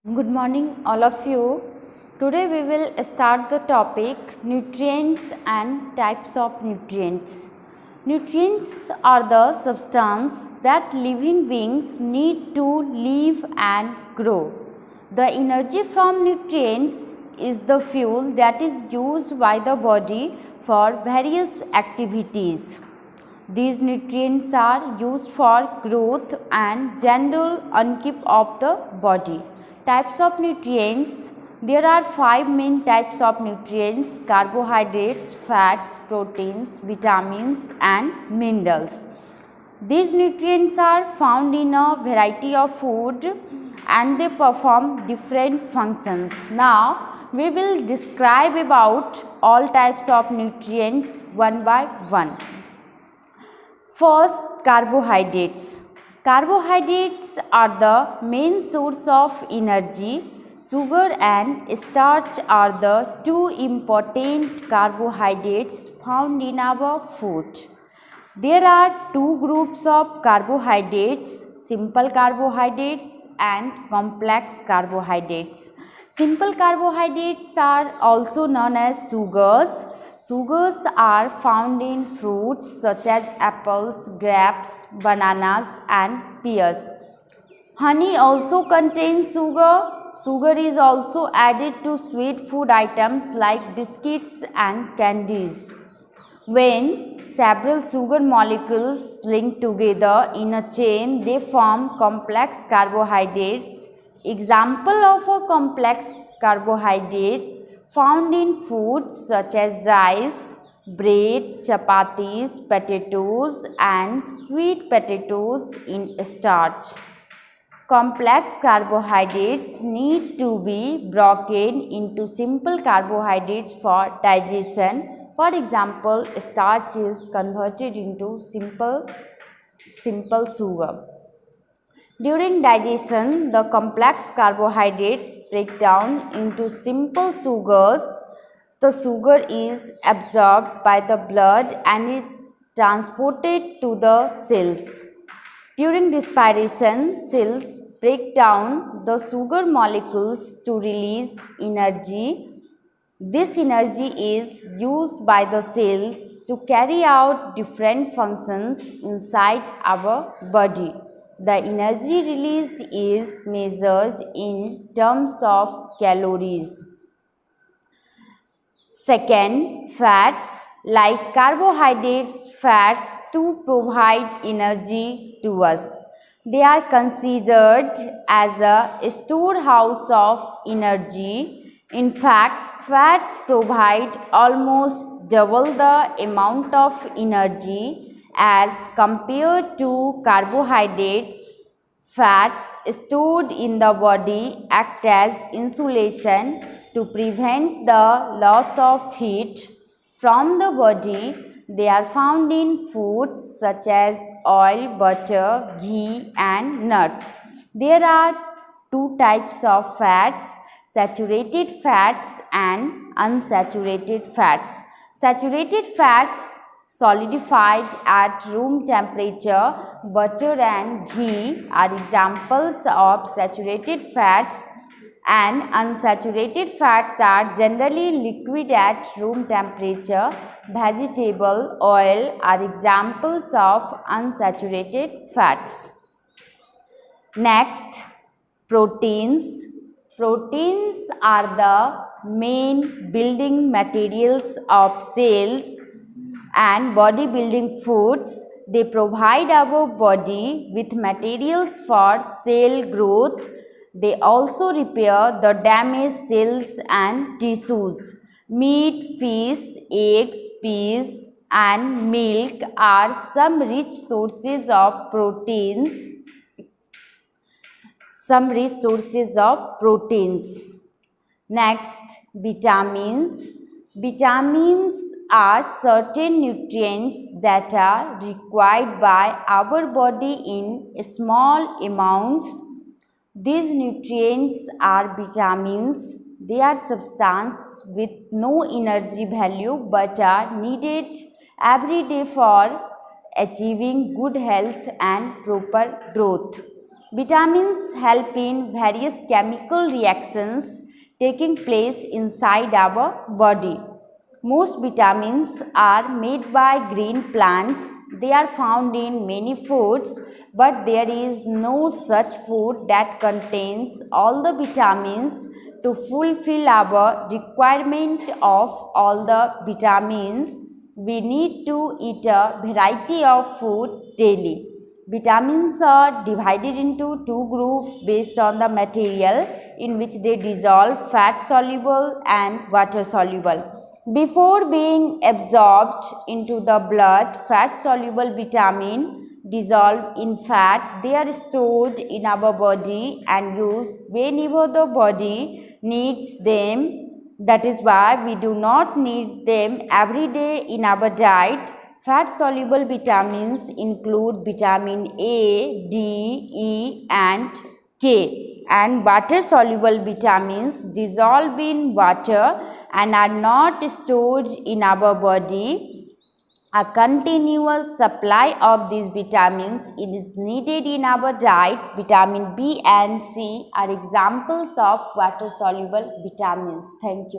Good morning, all of you. Today we will start the topic nutrients and types of nutrients. Nutrients are the substance that living beings need to live and grow. The energy from nutrients is the fuel that is used by the body for various activities. These nutrients are used for growth and general upkeep of the body. Types of nutrients. There are 5 main types of nutrients: carbohydrates, fats, proteins, vitamins and minerals. These nutrients are found in a variety of food and they perform different functions. Now we will describe about all types of nutrients one by one. First, carbohydrates. Carbohydrates are the main source of energy. Sugar and starch are the two important carbohydrates found in our food. There are two groups of carbohydrates: simple carbohydrates and complex carbohydrates. Simple carbohydrates are also known as sugars. Sugars are found in fruits such as apples, grapes, bananas and pears. Honey also contains sugar. Sugar is also added to sweet food items like biscuits and candies. When several sugar molecules link together in a chain, they form complex carbohydrates. Example of a complex carbohydrate found in foods such as rice, bread, chapatis, potatoes and sweet potatoes in starch. Complex carbohydrates need to be broken into simple carbohydrates for digestion. For example, starch is converted into simple sugar. During digestion, the complex carbohydrates break down into simple sugars. The sugar is absorbed by the blood and is transported to the cells. During respiration, cells break down the sugar molecules to release energy. This energy is used by the cells to carry out different functions inside our body. The energy released is measured in terms of calories. Second, fats. Like carbohydrates, fats too provide energy to us. They are considered as a storehouse of energy. In fact, fats provide almost double the amount of energy as compared to carbohydrates. Fats stored in the body act as insulation to prevent the loss of heat from the body. They are found in foods such as oil, butter, ghee and nuts. There are two types of fats: saturated fats and unsaturated fats. Saturated fats solidified at room temperature. Butter and ghee are examples of saturated fats, and unsaturated fats are generally liquid at room temperature. Vegetable oil are examples of unsaturated fats. Next, proteins. Proteins are the main building materials of cells and bodybuilding foods. They provide our body with materials for cell growth. They also repair the damaged cells and tissues. Meat, fish, eggs, peas and milk are some rich sources of proteins. Next, vitamins. Vitamins are certain nutrients that are required by our body in small amounts. These nutrients are vitamins. They are substances with no energy value but are needed every day for achieving good health and proper growth. Vitamins help in various chemical reactions taking place inside our body. Most vitamins are made by green plants. They are found in many foods, but there is no such food that contains all the vitamins to fulfill our requirement of all the vitamins. We need to eat a variety of food daily. Vitamins are divided into two groups based on the material in which they dissolve, fat soluble and water soluble. Before being absorbed into the blood, fat soluble vitamin dissolve in fat. They are stored in our body and used whenever the body needs them. That is why we do not need them every day in our diet. Fat soluble vitamins include vitamin A, D, E and K, and water soluble vitamins dissolve in water and are not stored in our body. A continuous supply of these vitamins is needed in our diet. Vitamin B and C are examples of water soluble vitamins. Thank you.